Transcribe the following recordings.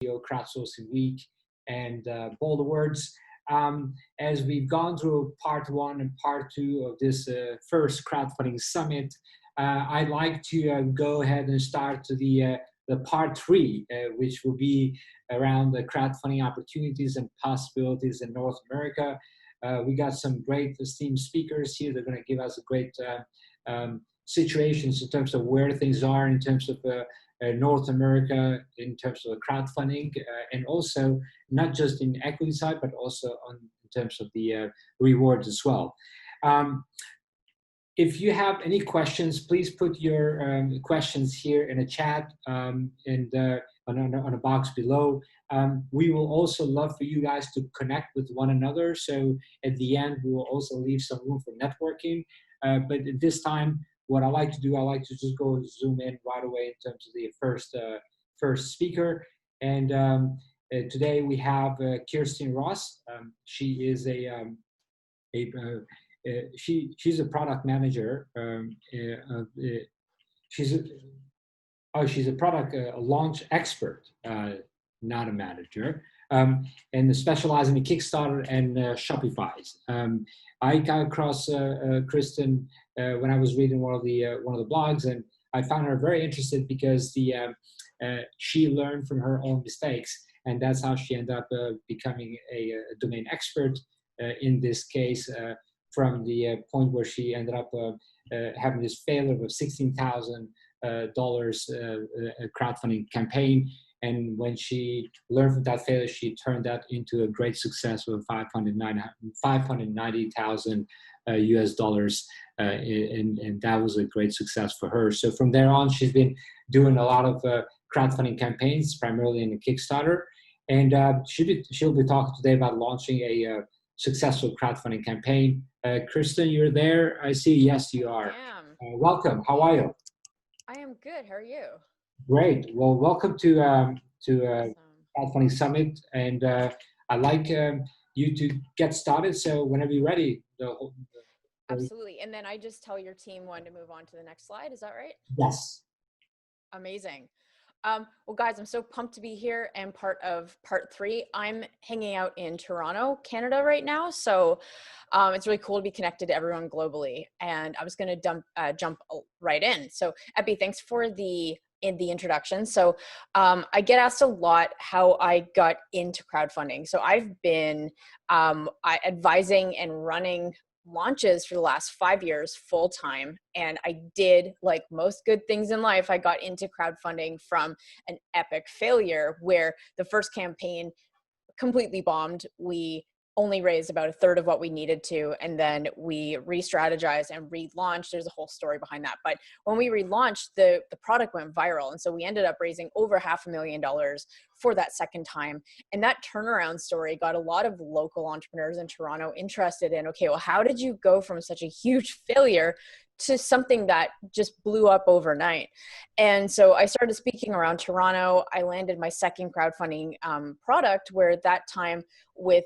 Crowdsourcing Week and Bold Awards. As we've gone through part one and part two of this first crowdfunding summit, I'd like to go ahead and start to the part three, which will be around the crowdfunding opportunities and possibilities in North America. We got some great esteemed speakers here. They're going to give us a great situations in terms of where things are in terms of North America, in terms of crowdfunding, and also not just in equity side, but also in terms of the rewards as well. If you have any questions, please put your questions here in a chat and on a box below. We will also love for you guys to connect with one another. So at the end, we will also leave some room for networking. But at this time, what I like to do, I like to just go zoom in right away in terms of the first speaker. And today we have Kirsten Ross. She is she's a product manager. She's a product launch expert, not a manager, and specializing in Kickstarter and Shopify. I got across Kristen when I was reading one of the blogs, and I found her very interested because she learned from her own mistakes, and that's how she ended up becoming a domain expert. In this case, from the point where she ended up having this failure of $16,000 crowdfunding campaign. And when she learned from that failure, she turned that into a great success with $590,000 US dollars. And that was a great success for her. So from there on, she's been doing a lot of crowdfunding campaigns, primarily in the Kickstarter. And she'll be talking today about launching a successful crowdfunding campaign. Kristen, you're there? I see. Yes, you are. I am. Welcome. How are you? I am good. How are you? Great. Well, welcome to Awesome. Crowdfunding Summit, and I'd like you to get started. So whenever you're ready. Absolutely. And then I just tell your team when to move on to the next slide. Is that right? Yes. Amazing. Well, guys, I'm so pumped to be here and part of part three. I'm hanging out in Toronto, Canada right now. So it's really cool to be connected to everyone globally. And I was going to jump right in. So Epi, thanks for the introduction. So I get asked a lot how I got into crowdfunding. So I've been advising and running launches for the last 5 years full time. And I did, like most good things in life, I got into crowdfunding from an epic failure where the first campaign completely bombed. We only raised about a third of what we needed to, and then we re-strategized and relaunched. There's a whole story behind that. But when we relaunched, the product went viral. And so we ended up raising over $500,000 for that second time. And that turnaround story got a lot of local entrepreneurs in Toronto interested in, okay, well, how did you go from such a huge failure to something that just blew up overnight? And so I started speaking around Toronto. I landed my second crowdfunding product, where at that time we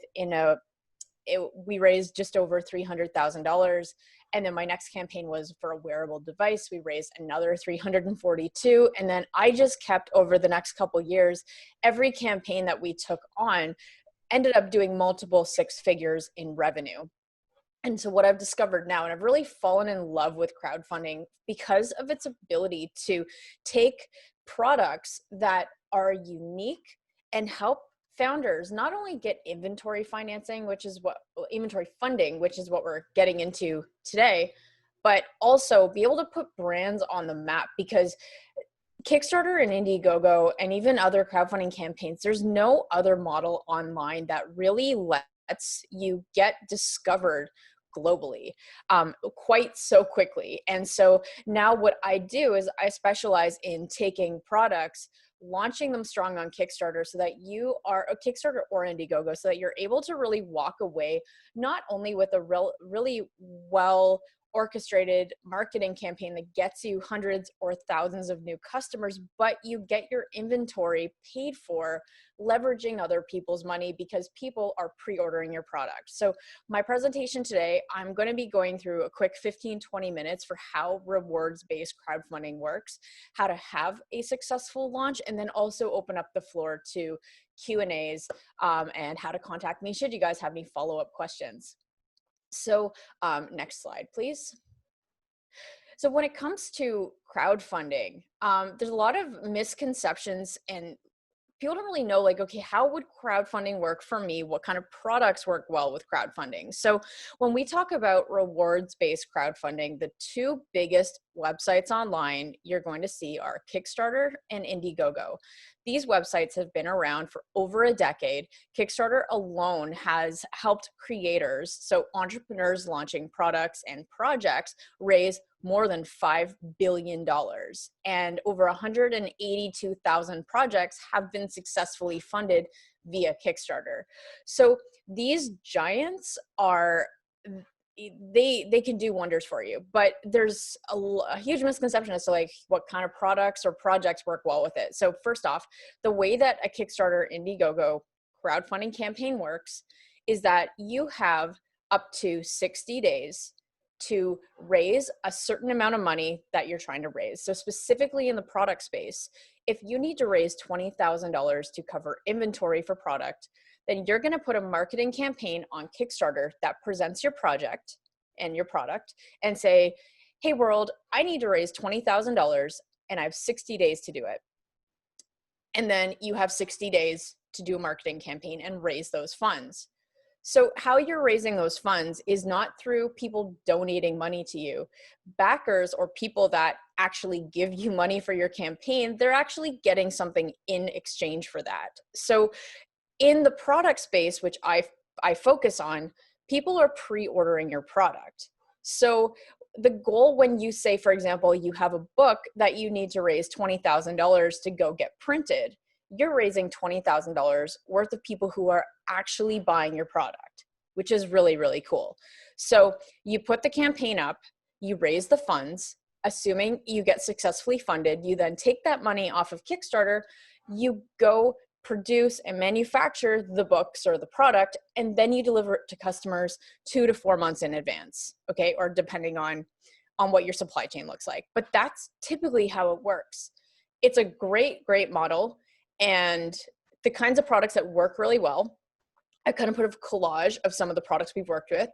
raised just over $300,000. And then my next campaign was for a wearable device. We raised another 342. And then I just kept, over the next couple of years, every campaign that we took on ended up doing multiple six figures in revenue. And so what I've discovered now, and I've really fallen in love with crowdfunding because of its ability to take products that are unique and help founders not only get inventory funding, which is what we're getting into today, but also be able to put brands on the map. Because Kickstarter and Indiegogo and even other crowdfunding campaigns, there's no other model online that really lets you get discovered globally quite so quickly. And so now what I do is I specialize in taking products, launching them strong on Kickstarter, so that you are a Kickstarter or Indiegogo, so that you're able to really walk away not only with a really well orchestrated marketing campaign that gets you hundreds or thousands of new customers, but you get your inventory paid for leveraging other people's money because people are pre-ordering your product. So my presentation today, I'm going to be going through a quick 15-20 minutes for how rewards-based crowdfunding works, how to have a successful launch, and then also open up the floor to Q&As and how to contact me should you guys have any follow-up questions. So next slide, please. So when it comes to crowdfunding, there's a lot of misconceptions and people don't really know, like, okay, how would crowdfunding work for me? What kind of products work well with crowdfunding? So when we talk about rewards-based crowdfunding, the two biggest websites online you're going to see are Kickstarter and Indiegogo. These websites have been around for over a decade. Kickstarter alone has helped creators, so entrepreneurs launching products and projects, raise more than $5 billion. And over 182,000 projects have been successfully funded via Kickstarter. So these giants are, they can do wonders for you, but there's a huge misconception as to like what kind of products or projects work well with it. So first off, the way that a Kickstarter Indiegogo crowdfunding campaign works is that you have up to 60 days to raise a certain amount of money that you're trying to raise. So specifically in the product space, if you need to raise $20,000 to cover inventory for product, then you're going to put a marketing campaign on Kickstarter that presents your project and your product and say, hey world, I need to raise $20,000 and I have 60 days to do it. And then you have 60 days to do a marketing campaign and raise those funds. So how you're raising those funds is not through people donating money to you. Backers or people that actually give you money for your campaign, they're actually getting something in exchange for that. So in the product space, which I focus on, people are pre-ordering your product. So the goal when you say, for example, you have a book that you need to raise $20,000 to go get printed, you're raising $20,000 worth of people who are actually buying your product, which is really, really cool. So you put the campaign up, you raise the funds, assuming you get successfully funded, you then take that money off of Kickstarter, you go produce and manufacture the books or the product, and then you deliver it to customers 2 to 4 months in advance, okay? Or depending on what your supply chain looks like. But that's typically how it works. It's a great, great model. And the kinds of products that work really well, I kind of put a collage of some of the products we've worked with.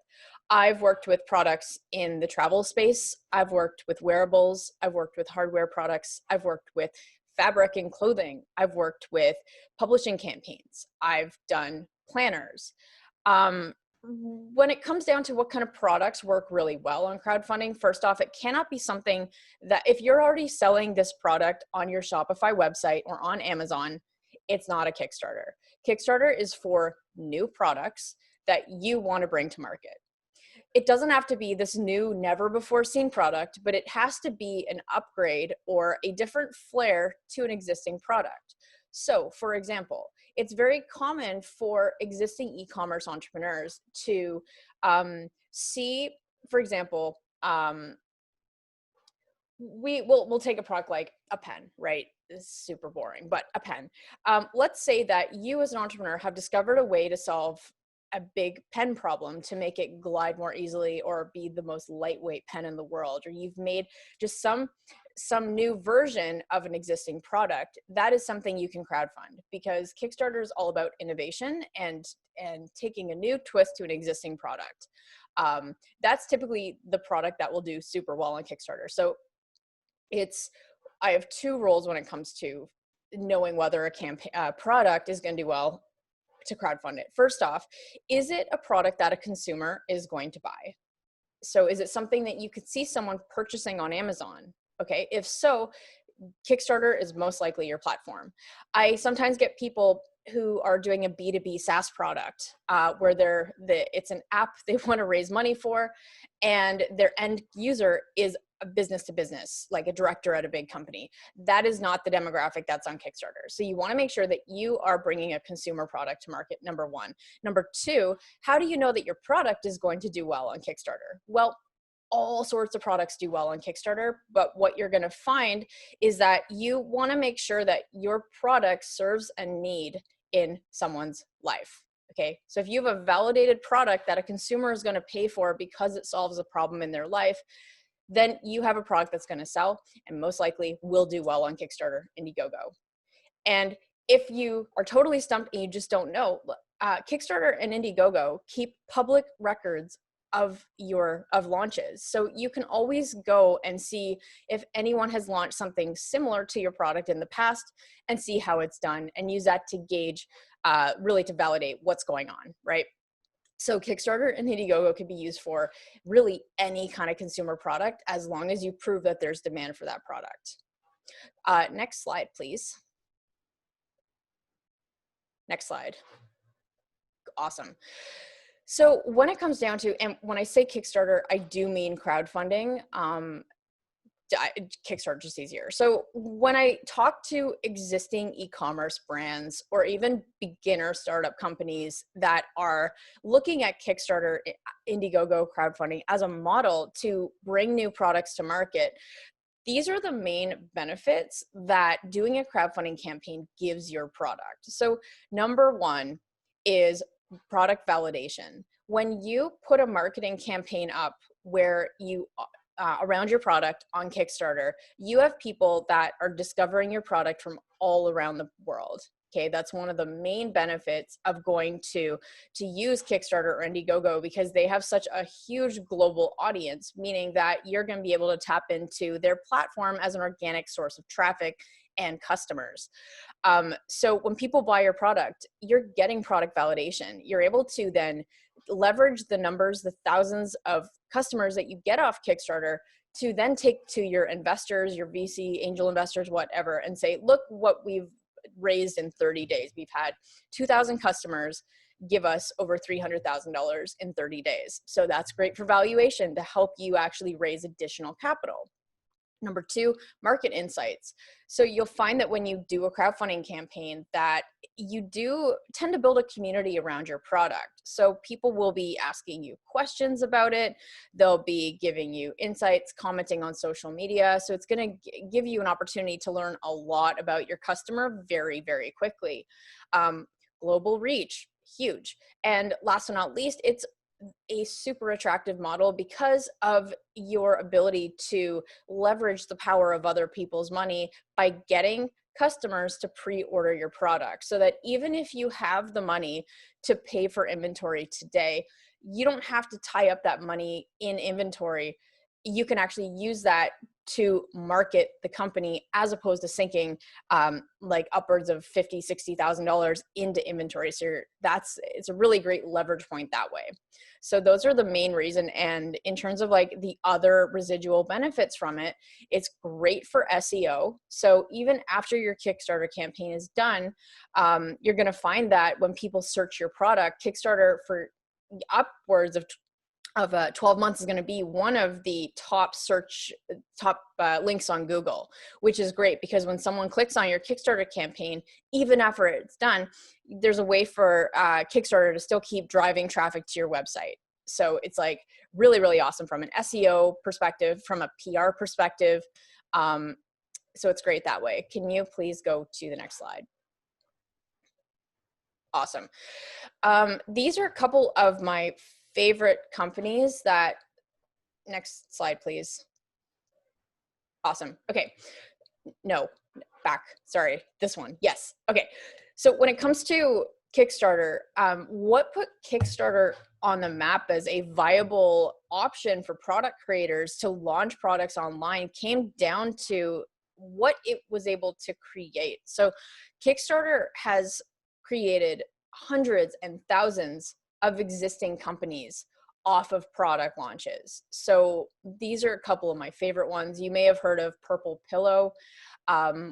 I've worked with products in the travel space. I've worked with wearables. I've worked with hardware products. I've worked with fabric and clothing. I've worked with publishing campaigns. I've done planners. When it comes down to what kind of products work really well on crowdfunding, first off, it cannot be something that if you're already selling this product on your Shopify website or on Amazon, it's not a Kickstarter. Kickstarter is for new products that you want to bring to market. It doesn't have to be this new, never before seen product, but it has to be an upgrade or a different flair to an existing product. So for example, it's very common for existing e-commerce entrepreneurs to see, for example, we'll take a product like a pen, right? It's super boring, but a pen. Let's say that you as an entrepreneur have discovered a way to solve a big pen problem to make it glide more easily or be the most lightweight pen in the world, or you've made just some new version of an existing product. That is something you can crowdfund, because Kickstarter is all about innovation and taking a new twist to an existing product. That's typically the product that will do super well on Kickstarter. So I have two rules when it comes to knowing whether a product is going to do well to crowdfund it. First off, is it a product that a consumer is going to buy? So is it something that you could see someone purchasing on Amazon? Okay, if so, Kickstarter is most likely your platform. I sometimes get people who are doing a B2B SaaS product where it's an app they want to raise money for, and their end user is a business to business, like a director at a big company. That is not the demographic that's on Kickstarter. So you want to make sure that you are bringing a consumer product to market, number one. Number two, how do you know that your product is going to do well on Kickstarter? Well, all sorts of products do well on Kickstarter, but what you're going to find is that you want to make sure that your product serves a need in someone's life. Okay, so if you have a validated product that a consumer is going to pay for because it solves a problem in their life, then you have a product that's going to sell and most likely will do well on Kickstarter, Indiegogo. And if you are totally stumped and you just don't know, Kickstarter and Indiegogo keep public records of launches. So you can always go and see if anyone has launched something similar to your product in the past and see how it's done and use that to gauge, really to validate what's going on, right? So Kickstarter and Indiegogo can be used for really any kind of consumer product as long as you prove that there's demand for that product. Next slide, please. Next slide. Awesome. So when it comes down to, and when I say Kickstarter, I do mean crowdfunding. Kickstarter just easier. So when I talk to existing e-commerce brands or even beginner startup companies that are looking at Kickstarter, Indiegogo, crowdfunding as a model to bring new products to market, these are the main benefits that doing a crowdfunding campaign gives your product. So number one is product validation. When you put a marketing campaign up where you around your product on Kickstarter, you have people that are discovering your product from all around the world. Okay, that's one of the main benefits of going to use Kickstarter or Indiegogo, because they have such a huge global audience, meaning that you're going to be able to tap into their platform as an organic source of traffic and customers. So when people buy your product, you're getting product validation. You're able to then leverage the numbers, the thousands of customers that you get off Kickstarter to then take to your investors, your VC, angel investors, whatever, and say, look what we've raised in 30 days. We've had 2,000 customers give us over $300,000 in 30 days. So that's great for valuation to help you actually raise additional capital. Number two, market insights. So you'll find that when you do a crowdfunding campaign that you do tend to build a community around your product. So people will be asking you questions about it. They'll be giving you insights, commenting on social media. So it's going to give you an opportunity to learn a lot about your customer very, very quickly. Global reach, huge. And last but not least, it's a super attractive model because of your ability to leverage the power of other people's money by getting customers to pre-order your product, so that even if you have the money to pay for inventory today, you don't have to tie up that money in inventory. You can actually use that to market the company as opposed to sinking like upwards of $50,000, $60,000 into inventory. So it's a really great leverage point that way. So those are the main reason. And in terms of like the other residual benefits from it, it's great for SEO. So even after your Kickstarter campaign is done, you're going to find that when people search your product, Kickstarter for upwards of 12 months is going to be one of the top links on Google, which is great because when someone clicks on your Kickstarter campaign, even after it's done, there's a way for Kickstarter to still keep driving traffic to your website. So it's like really, really awesome from an SEO perspective, from a PR perspective. So it's great that way. Can you please go to the next slide? Awesome. These are a couple of my favorite companies that, next slide, please. Awesome. Okay. No, back. Sorry, this one. Yes. Okay. So when it comes to Kickstarter, what put Kickstarter on the map as a viable option for product creators to launch products online came down to what it was able to create. So Kickstarter has created hundreds and thousands of existing companies off of product launches. So these are a couple of my favorite ones. You may have heard of Purple Pillow,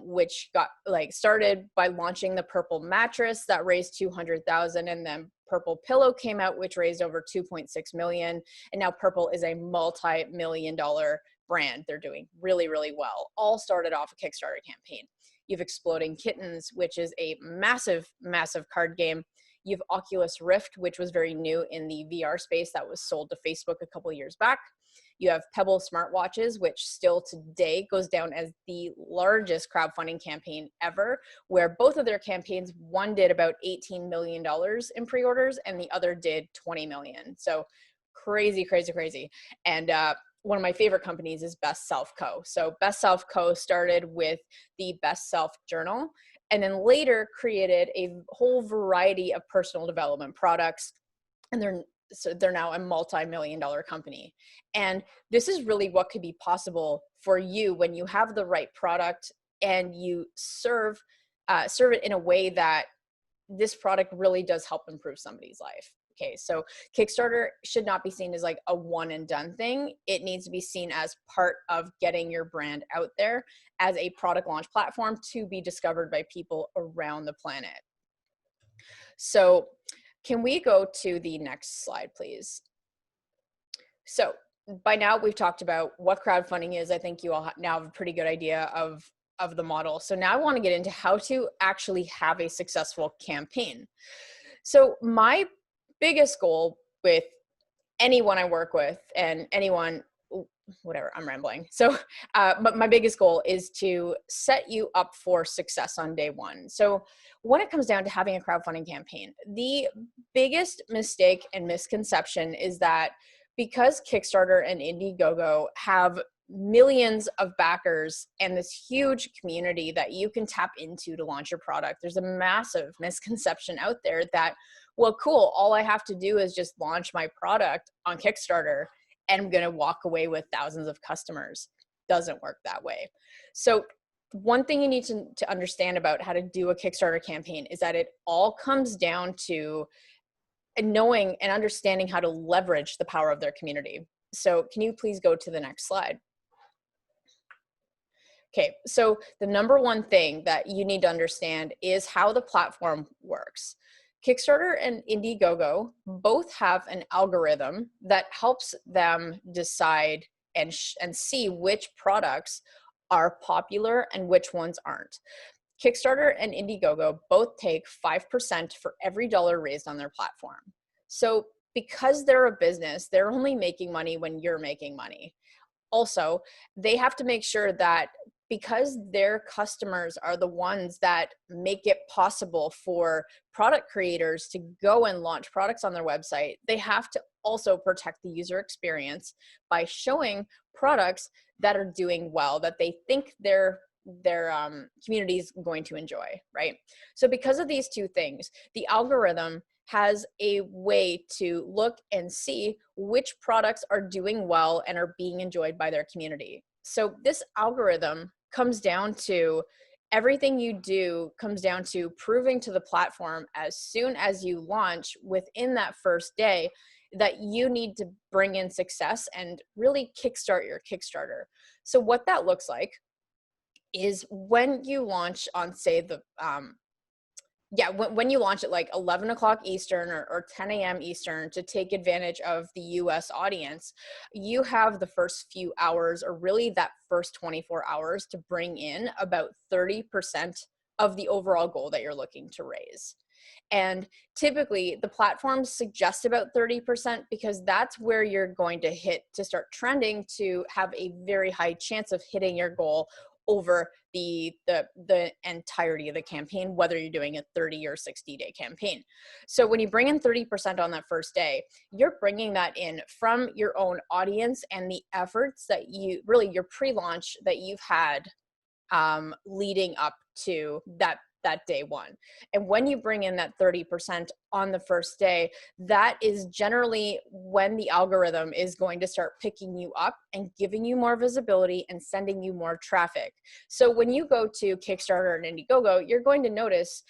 which got started by launching the Purple mattress that raised 200,000, and then Purple Pillow came out, which raised over 2.6 million. And now Purple is a multi-million-dollar brand. They're doing really, really well. All started off a Kickstarter campaign. You've Exploding Kittens, which is a massive, massive card game. You've Oculus Rift, which was very new in the VR space that was sold to Facebook a couple years back. You have Pebble smartwatches, which still today goes down as the largest crowdfunding campaign ever, where both of their campaigns, one did about $18 million in pre-orders and the other did 20 million. So crazy, crazy, crazy. And one of my favorite companies is Best Self Co. So Best Self Co. started with the Best Self Journal, and then later created a whole variety of personal development products. And they're now a multi-million-dollar company. And this is really what could be possible for you when you have the right product and you serve it in a way that this product really does help improve somebody's life. Okay, so Kickstarter should not be seen as like a one and done thing. It needs to be seen as part of getting your brand out there as a product launch platform to be discovered by people around the planet. So can we go to the next slide, please? So by now we've talked about what crowdfunding is. I think you all now have a pretty good idea of the model. So now I want to get into how to actually have a successful campaign. So my biggest goal with anyone I work with and anyone, whatever, I'm rambling. So, but my biggest goal is to set you up for success on day one. So when it comes down to having a crowdfunding campaign, the biggest mistake and misconception is that because Kickstarter and Indiegogo have millions of backers and this huge community that you can tap into to launch your product, there's a massive misconception out there that, well, cool, all I have to do is just launch my product on Kickstarter and I'm going to walk away with thousands of customers. Doesn't work that way. So one thing you need to understand about how to do a Kickstarter campaign is that it all comes down to knowing and understanding how to leverage the power of their community. So can you please go to the next slide? Okay, so the number one thing that you need to understand is how the platform works. Kickstarter and Indiegogo both have an algorithm that helps them decide and see which products are popular and which ones aren't. Kickstarter and Indiegogo both take 5% for every dollar raised on their platform. So because they're a business, they're only making money when you're making money. Also, they have to make sure that because their customers are the ones that make it possible for product creators to go and launch products on their website, they have to also protect the user experience by showing products that are doing well, that they think their community is going to enjoy, right? So because of these two things, the algorithm has a way to look and see which products are doing well and are being enjoyed by their community. So this algorithm comes down to everything you do comes down to proving to the platform as soon as you launch within that first day that you need to bring in success and really kickstart your Kickstarter. So what that looks like is when you launch on, say, when you launch at like 11 o'clock Eastern or 10 a.m. Eastern to take advantage of the US audience, you have the first few hours, or really that first 24 hours, to bring in about 30% of the overall goal that you're looking to raise. And typically the platforms suggest about 30% because that's where you're going to hit to start trending to have a very high chance of hitting your goal over the entirety of the campaign, whether you're doing a 30 or 60-day campaign. So when you bring in 30% on that first day, you're bringing that in from your own audience and the efforts that you really, your pre-launch that you've had leading up to that day one. And when you bring in that 30% on the first day, that is generally when the algorithm is going to start picking you up and giving you more visibility and sending you more traffic. So when you go to Kickstarter and Indiegogo, you're going to notice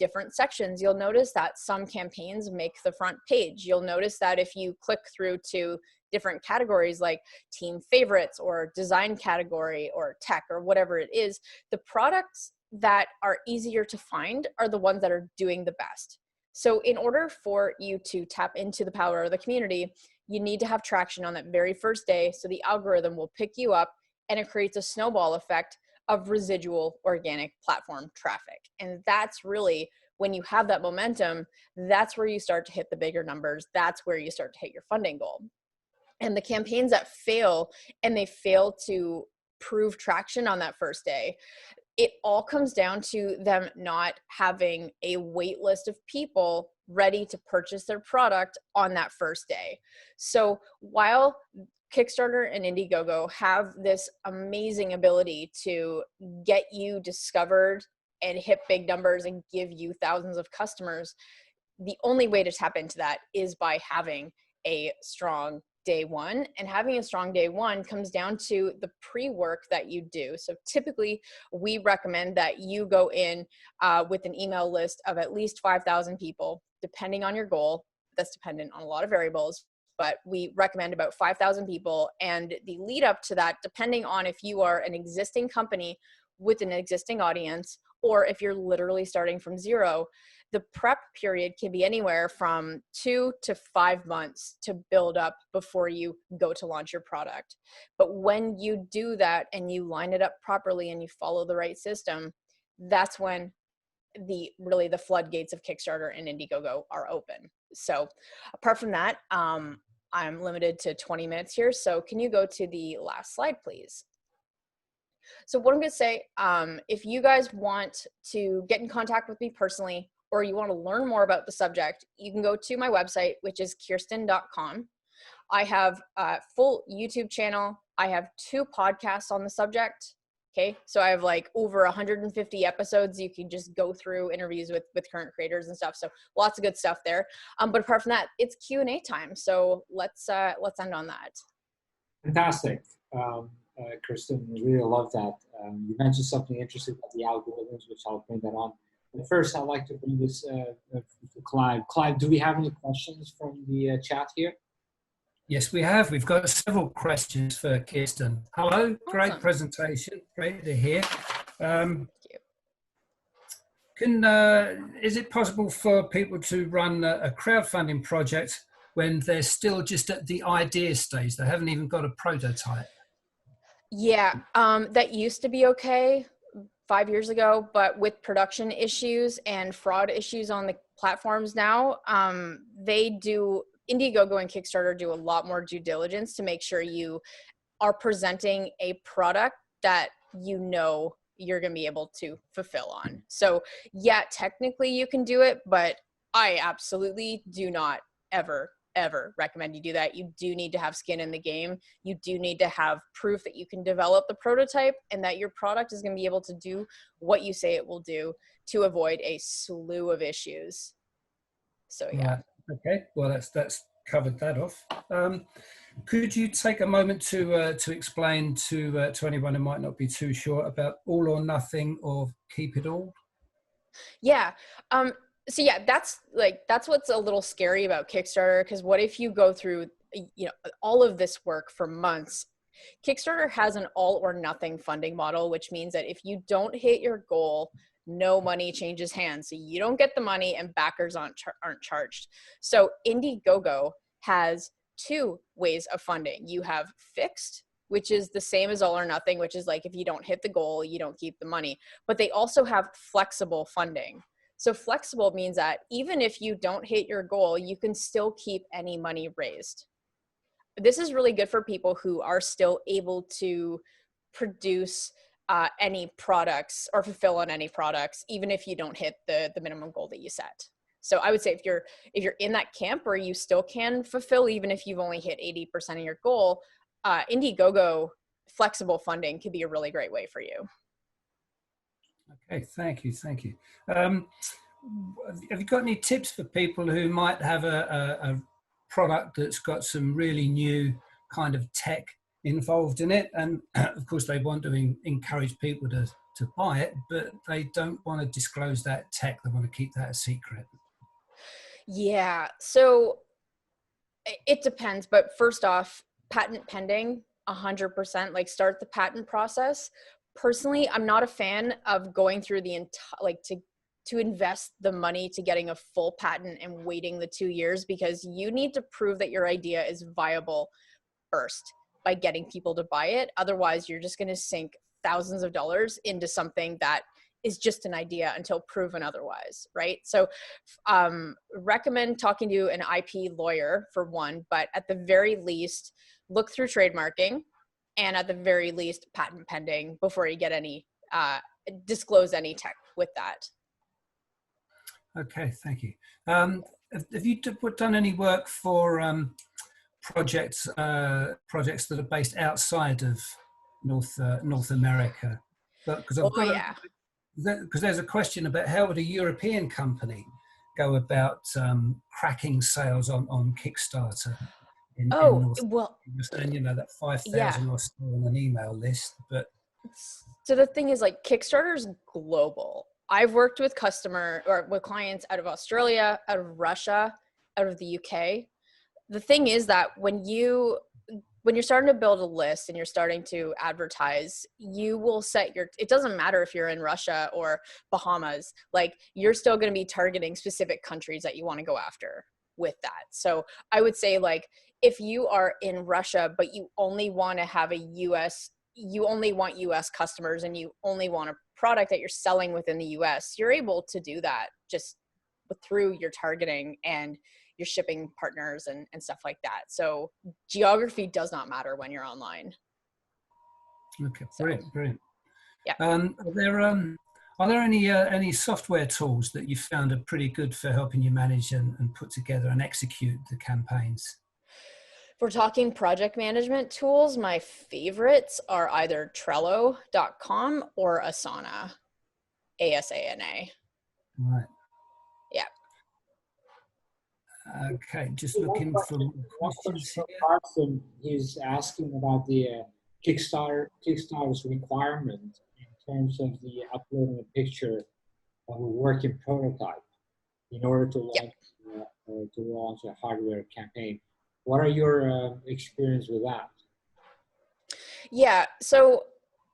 different sections. You'll notice that some campaigns make the front page. You'll notice that if you click through to different categories like team favorites or design category or tech or whatever it is, the products that are easier to find are the ones that are doing the best. So in order for you to tap into the power of the community, you need to have traction on that very first day, so the algorithm will pick you up and it creates a snowball effect of residual organic platform traffic. And that's really when you have that momentum, that's where you start to hit the bigger numbers. That's where you start to hit your funding goal. And the campaigns that fail and they fail to prove traction on that first day, it all comes down to them not having a wait list of people ready to purchase their product on that first day. So while Kickstarter and Indiegogo have this amazing ability to get you discovered and hit big numbers and give you thousands of customers, the only way to tap into that is by having a strong day one. And having a strong day one comes down to the pre-work that you do. So typically we recommend that you go in with an email list of at least 5,000 people, depending on your goal. That's dependent on a lot of variables, but we recommend about 5,000 people. And the lead up to that, depending on if you are an existing company with an existing audience, or if you're literally starting from zero, the prep period can be anywhere from 2 to 5 months to build up before you go to launch your product. But when you do that and you line it up properly and you follow the right system, that's when the floodgates of Kickstarter and Indiegogo are open. So apart from that, I'm limited to 20 minutes here. So can you go to the last slide, please? So what I'm going to say, if you guys want to get in contact with me personally, or you want to learn more about the subject, you can go to my website, which is kirsten.com. I have a full YouTube channel. I have 2 podcasts on the subject. Okay. So I have like over 150 episodes. You can just go through interviews with current creators and stuff. So lots of good stuff there. But apart from that, it's Q&A time. So let's end on that. Fantastic. Kristen, I really love that. You mentioned something interesting about the algorithms, which I'll bring that on. But first, I'd like to bring this to Clive. Clive, do we have any questions from the chat here? Yes, we have. We've got several questions for Kirsten. Hello, awesome. Great presentation. Great to hear. Thank you. Is it possible for people to run a crowdfunding project when they're still just at the idea stage? They haven't even got a prototype. Yeah, that used to be okay 5 years ago, but with production issues and fraud issues on the platforms now, Indiegogo and Kickstarter do a lot more due diligence to make sure you are presenting a product that you know you're going to be able to fulfill on. So yeah, technically you can do it, but I absolutely do not ever recommend you do that. You do need to have skin in the game. You do need to have proof that you can develop the prototype and that your product is going to be able to do what you say it will do to avoid a slew of issues. So yeah. Okay, well that's covered that off. Could you take a moment to explain to anyone who might not be too sure about all or nothing or keep it all? Yeah. So yeah, that's what's a little scary about Kickstarter, because what if you go through all of this work for months? Kickstarter has an all or nothing funding model, which means that if you don't hit your goal, no money changes hands. So you don't get the money and backers aren't charged. So Indiegogo has 2 ways of funding. You have fixed, which is the same as all or nothing, which is like if you don't hit the goal, you don't keep the money. But they also have flexible funding. So flexible means that even if you don't hit your goal, you can still keep any money raised. This is really good for people who are still able to produce any products or fulfill on any products, even if you don't hit the minimum goal that you set. So I would say if you're in that camp where you still can fulfill, even if you've only hit 80% of your goal, Indiegogo flexible funding could be a really great way for you. Okay, thank you. Have you got any tips for people who might have a product that's got some really new kind of tech involved in it, and of course they want to encourage people to buy it, but they don't want to disclose that tech, they want to keep that a secret? Yeah, so it depends, but first off, patent pending, 100%, like start the patent process. Personally, I'm not a fan of going through the entire, to invest the money to getting a full patent and waiting the 2 years, because you need to prove that your idea is viable first by getting people to buy it. Otherwise, you're just going to sink thousands of dollars into something that is just an idea until proven otherwise, right? So recommend talking to an IP lawyer for one, but at the very least, look through trademarking, and at the very least, patent pending before you get any, disclose any tech with that. Okay, thank you. Have you done any work for projects that are based outside of North America? Because Oh yeah. Because there's a question about how would a European company go about cracking sales on Kickstarter in North Well, America, you know, that 5,000 or so on an email list, but so the thing is, like, Kickstarter's global. I've worked with with clients out of Australia, out of Russia, out of the UK. The thing is that when you're starting to build a list and you're starting to advertise, you will set it doesn't matter if you're in Russia or Bahamas, like, you're still going to be targeting specific countries that you want to go after with that. So I would say, like, if you are in Russia, but you only want to have you only want US customers and you only want a product that you're selling within the US, you're able to do that just through your targeting and your shipping partners and stuff like that. So geography does not matter when you're online. okay, brilliant. Yeah. Are there any software tools that you found are pretty good for helping you manage and put together and execute the campaigns? If we're talking project management tools, my favorites are either Trello.com or Asana, ASANA. Right. Yeah. Okay, just looking for questions here. Carson, he's asking about the Kickstarter's requirement in terms of the uploading a picture of a working prototype in order to launch a hardware campaign. What are your experience with that? Yeah, so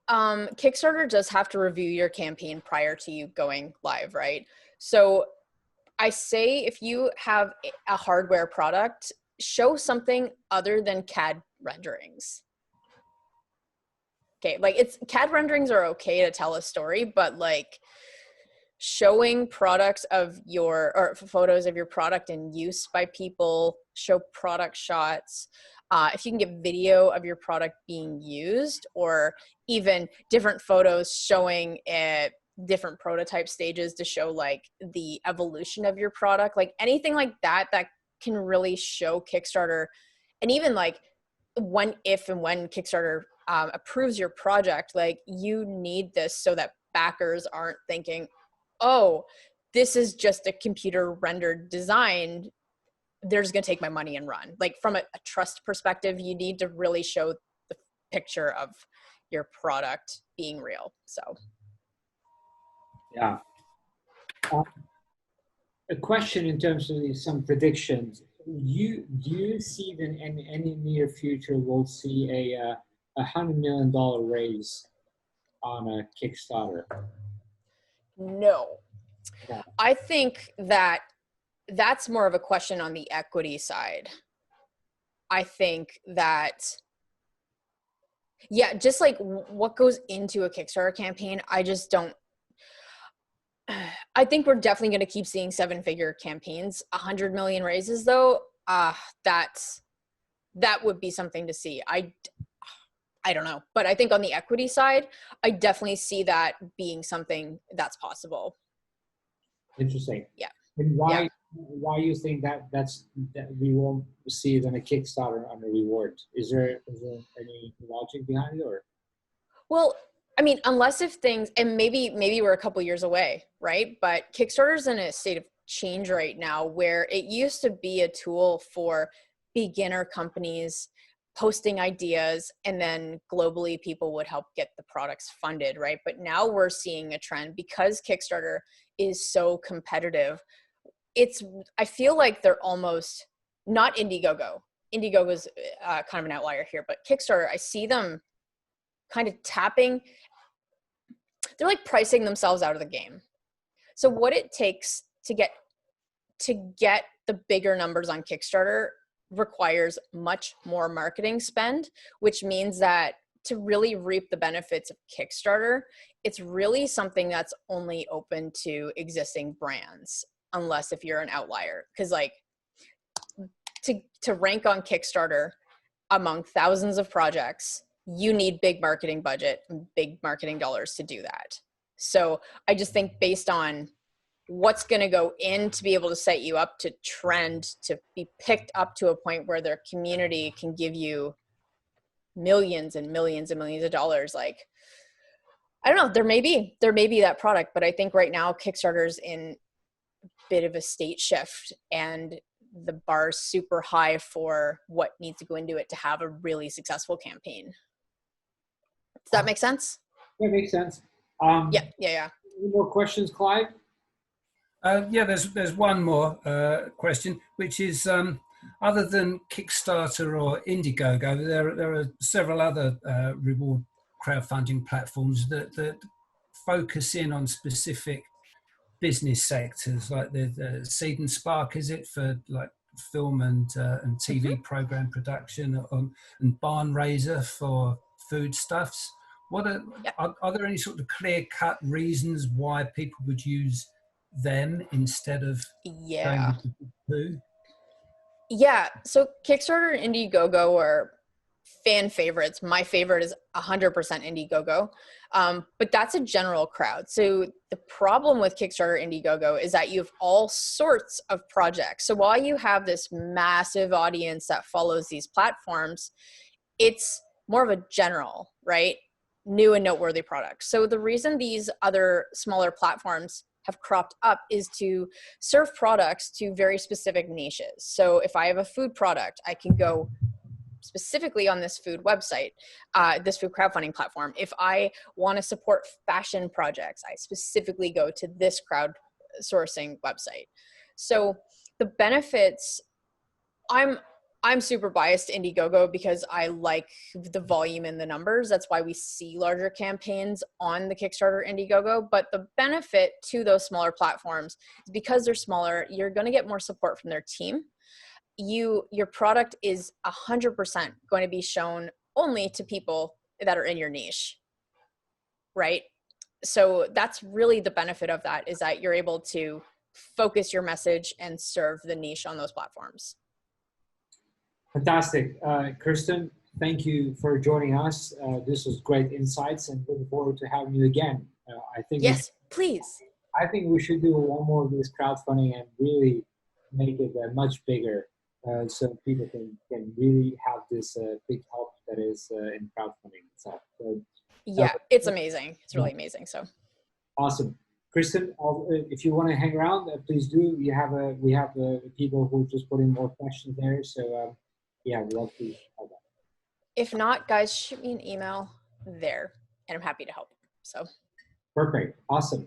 Kickstarter does have to review your campaign prior to you going live, right? So I say, if you have a hardware product, show something other than CAD renderings. Okay, like, CAD renderings are okay to tell a story, but like, showing products of or photos of your product in use by people, show product shots. If you can get video of your product being used, or even different photos showing different prototype stages to show like the evolution of your product, like anything like that can really show Kickstarter. And even like when Kickstarter approves your project, like, you need this so that backers aren't thinking, oh, this is just a computer rendered design, they're just gonna take my money and run. Like, from a trust perspective, you need to really show the picture of your product being real. So Yeah. A question in terms of some predictions. Do you see that in any near future we'll see a $100 million raise on a Kickstarter? no. No. I think that's more of a question on the equity side. I think that, yeah, just like what goes into a Kickstarter campaign, I just don't. I think we're definitely going to keep seeing 7-figure campaigns. 100 million raises, though, that would be something to see. I don't know, but I think on the equity side, I definitely see that being something that's possible. Interesting. Yeah. And why you think that we won't see it on a Kickstarter on a reward? Is there any logic behind it, or? Well, I mean, unless if things, and maybe we're a couple years away, right? But Kickstarter's in a state of change right now, where it used to be a tool for beginner companies posting ideas, and then globally people would help get the products funded, right? But now we're seeing a trend, because Kickstarter is so competitive. I feel like they're almost not Indiegogo. Indiegogo's kind of an outlier here, but Kickstarter, I see them kind of they're like pricing themselves out of the game. So what it takes to get the bigger numbers on Kickstarter requires much more marketing spend, which means that to really reap the benefits of Kickstarter, it's really something that's only open to existing brands, unless if you're an outlier. Because like to rank on Kickstarter among thousands of projects, you need big marketing budget and big marketing dollars to do that. So I just think based on what's going to go in to be able to set you up to trend, to be picked up to a point where their community can give you millions and millions and millions of dollars. Like, I don't know, there may be that product, but I think right now Kickstarter's in a bit of a state shift, and the bar's super high for what needs to go into it to have a really successful campaign. Does that make sense? That makes sense. Yeah. Any more questions, Clive? Yeah, there's one more question, which is other than Kickstarter or Indiegogo, there are several other reward crowdfunding platforms that focus in on specific business sectors, like the Seed and Spark, is it, for like film and TV program production, and Barn Raiser for foodstuffs. What are there any sort of clear-cut reasons why people would use them instead of going with the big two? Yeah, so Kickstarter and Indiegogo are fan favorites. My favorite is 100% Indiegogo, but that's a general crowd. So the problem with Kickstarter, Indiegogo is that you have all sorts of projects. So while you have this massive audience that follows these platforms, it's more of a general, right? New and noteworthy products. So the reason these other smaller platforms have cropped up is to serve products to very specific niches. So if I have a food product, I can go specifically on this food website, this food crowdfunding platform. If I want to support fashion projects, I specifically go to this crowdsourcing website. So the benefits, I'm super biased to Indiegogo because I like the volume and the numbers. That's why we see larger campaigns on the Kickstarter, Indiegogo. But the benefit to those smaller platforms is because they're smaller, you're going to get more support from their team. Your product is 100% going to be shown only to people that are in your niche, right? So that's really the benefit of that, is that you're able to focus your message and serve the niche on those platforms. Fantastic. Kirsten, thank you for joining us. This was great insights, and looking forward to having you again. I think yes, please. I think we should do one more of this crowdfunding and really make it much bigger, so people can really have this big help that is in crowdfunding itself. So, yeah, it's amazing. It's really amazing. So awesome. Kristen, if you want to hang around, please do. We have people who just put in more questions there. So yeah, we'd love to have that. If not, guys, shoot me an email there, and I'm happy to help. So perfect. Awesome.